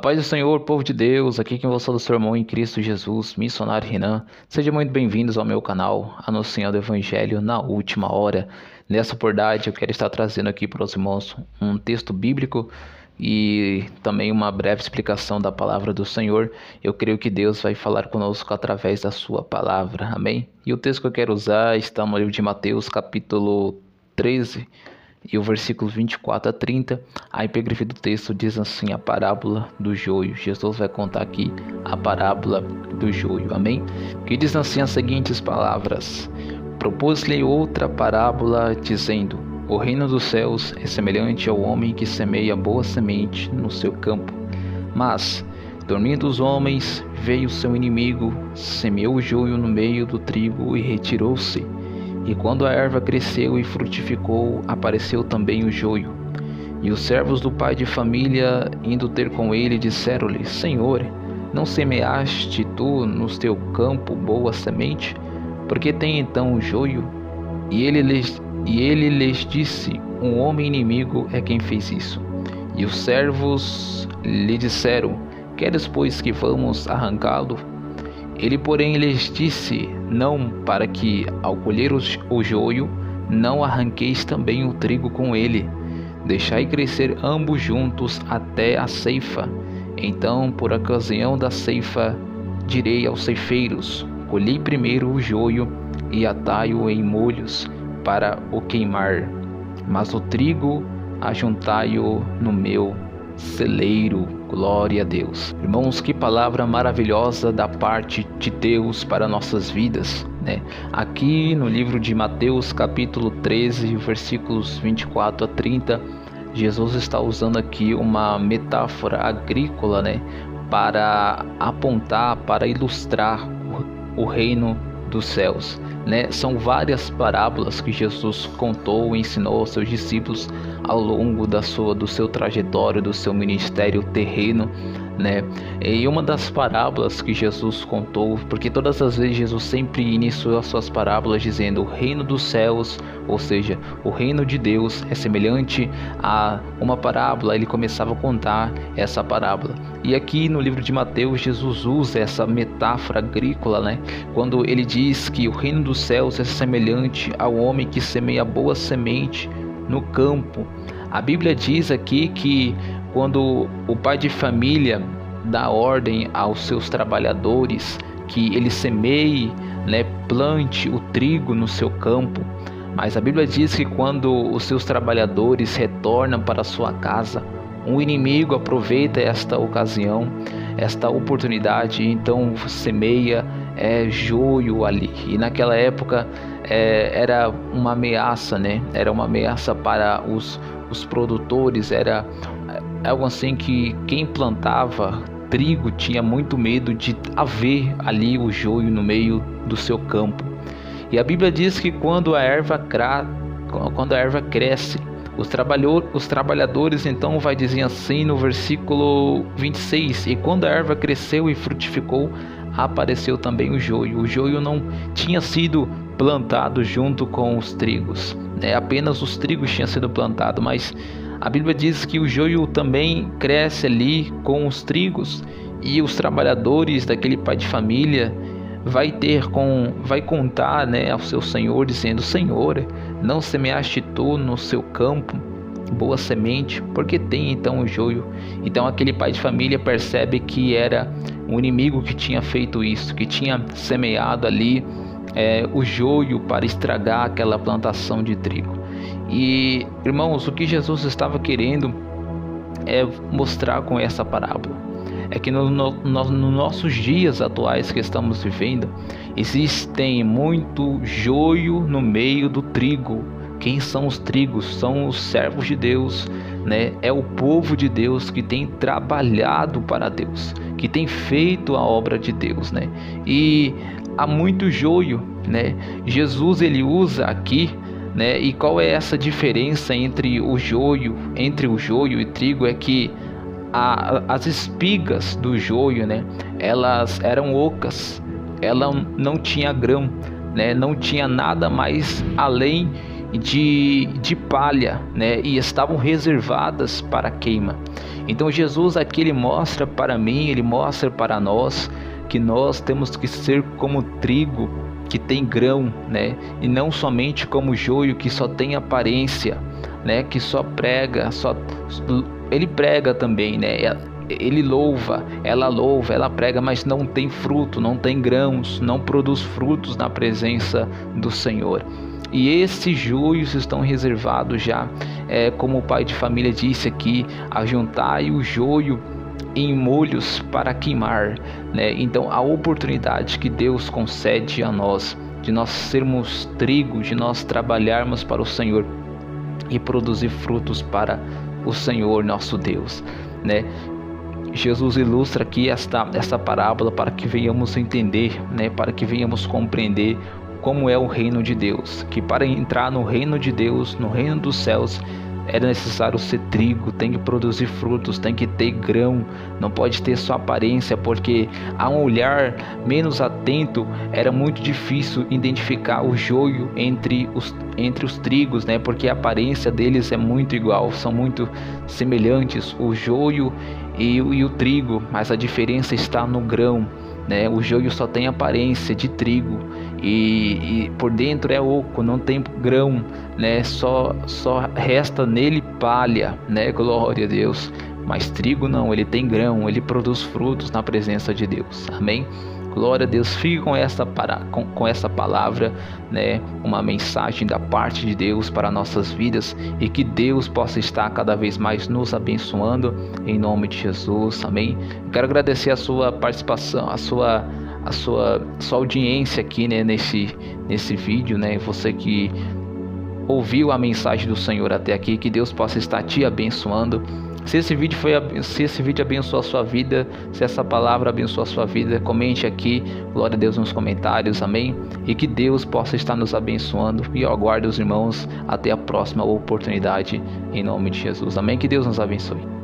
A paz do Senhor, povo de Deus, aqui quem vos fala é o seu irmão em Cristo Jesus, missionário Renan. Sejam muito bem-vindos ao meu canal, anunciando o Evangelho na última hora. Nessa oportunidade eu quero estar trazendo aqui para os irmãos um texto bíblico e também uma breve explicação da palavra do Senhor. Eu creio que Deus vai falar conosco através da sua palavra, amém? E o texto que eu quero usar está no livro de Mateus, capítulo 13, e o versículo 24 a 30, a epígrafe do texto diz assim: a parábola do joio. Jesus vai contar aqui a parábola do joio, amém? Que diz assim as seguintes palavras: propôs-lhe outra parábola, dizendo: o reino dos céus é semelhante ao homem que semeia boa semente no seu campo. Mas, dormindo os homens, veio seu inimigo, semeou o joio no meio do trigo e retirou-se. E quando a erva cresceu e frutificou, apareceu também o joio. E os servos do pai de família, indo ter com ele, disseram-lhe: Senhor, não semeaste tu no teu campo boa semente? Porque tem então o joio? E ele lhes disse: um homem inimigo é quem fez isso. E os servos lhe disseram: queres, pois, que vamos arrancá-lo? Ele, porém, lhes disse: não, para que, ao colher o joio, não arranqueis também o trigo com ele. Deixai crescer ambos juntos até a ceifa. Então, por ocasião da ceifa, direi aos ceifeiros: colhei primeiro o joio e atai-o em molhos para o queimar, mas o trigo ajuntai-o no meu celeiro. Glória a Deus. Irmãos, que palavra maravilhosa da parte de Deus para nossas vidas, né? Aqui no livro de Mateus, capítulo 13, versículos 24 a 30, Jesus está usando aqui uma metáfora agrícola, né? Para apontar, para ilustrar o reino dos céus, né? São várias parábolas que Jesus contou e ensinou aos seus discípulos ao longo do seu trajetório, do seu ministério terreno, né? E uma das parábolas que Jesus contou, porque todas as vezes Jesus sempre iniciou as suas parábolas dizendo: o reino dos céus, ou seja, o reino de Deus é semelhante a uma parábola. Ele começava a contar essa parábola. E aqui no livro de Mateus, Jesus usa essa metáfora agrícola, né? Quando ele diz que o reino dos céus é semelhante ao homem que semeia boa semente no campo. A Bíblia diz aqui que quando o pai de família dá ordem aos seus trabalhadores que ele semeie, né, plante o trigo no seu campo, mas a Bíblia diz que quando os seus trabalhadores retornam para sua casa, um inimigo aproveita esta ocasião, esta oportunidade, então semeia joio ali. E naquela época era uma ameaça, né? Era uma ameaça para os produtores. Era algo assim que quem plantava trigo tinha muito medo de haver ali o joio no meio do seu campo. E a Bíblia diz que quando a erva cresce, os trabalhadores, então, vai dizer assim no versículo 26: e quando a erva cresceu e frutificou, apareceu também o joio. O joio não tinha sido plantado junto com os trigos, né? Apenas os trigos tinham sido plantados, mas a Bíblia diz que o joio também cresce ali com os trigos, e os trabalhadores daquele pai de família vai contar, né, ao seu senhor, dizendo: Senhor, não semeaste tu no seu campo boa semente? Porque tem então o joio. Então aquele pai de família percebe que era um inimigo que tinha feito isso, que tinha semeado ali o joio para estragar aquela plantação de trigo. E, irmãos, o que Jesus estava querendo mostrar com essa parábola é que nos nossos dias atuais que estamos vivendo, existem muito joio no meio do trigo. Quem são os trigos? São os servos de Deus, né? É o povo de Deus que tem trabalhado para Deus, que tem feito a obra de Deus, né? E há muito joio, né? Jesus, ele usa aqui, né? E qual é essa diferença entre o joio e trigo? É que as espigas do joio, né, elas eram ocas, ela não tinha grão, né, não tinha nada mais além de palha, né, e estavam reservadas para a queima. Então Jesus aqui ele mostra para mim, ele mostra para nós que nós temos que ser como trigo que tem grão, né, e não somente como joio que só tem aparência, né, que só prega, ele prega também, né, ele louva, ela prega, mas não tem fruto, não tem grãos, não produz frutos na presença do Senhor. E esses joios estão reservados já, como o pai de família disse aqui, ajuntai o joio em molhos para queimar, né? Então a oportunidade que Deus concede a nós, de nós sermos trigo, de nós trabalharmos para o Senhor e produzir frutos para o Senhor nosso Deus, né? Jesus ilustra aqui essa parábola para que venhamos entender, né, para que venhamos compreender como é o reino de Deus, que para entrar no reino de Deus, no reino dos céus, era necessário ser trigo, tem que produzir frutos, tem que ter grão, não pode ter só aparência, porque a um olhar menos atento era muito difícil identificar o joio entre os trigos, né? Porque a aparência deles é muito igual, são muito semelhantes, o joio e o trigo, mas a diferença está no grão, né? O joio só tem aparência de trigo e por dentro é oco, não tem grão, né? Só resta nele palha, né? Glória a Deus. Mas trigo não, ele tem grão, ele produz frutos na presença de Deus. Amém? Glória a Deus. Fique com essa palavra, né? Uma mensagem da parte de Deus para nossas vidas, e que Deus possa estar cada vez mais nos abençoando em nome de Jesus. Amém? Quero agradecer a sua participação, a sua audiência aqui, né? Nesse vídeo, né? Você que ouviu a mensagem do Senhor até aqui, que Deus possa estar te abençoando. Se esse vídeo abençoou a sua vida, se essa palavra abençoou a sua vida, comente aqui, glória a Deus, nos comentários, amém? E que Deus possa estar nos abençoando, e eu aguardo os irmãos até a próxima oportunidade, em nome de Jesus, amém? Que Deus nos abençoe.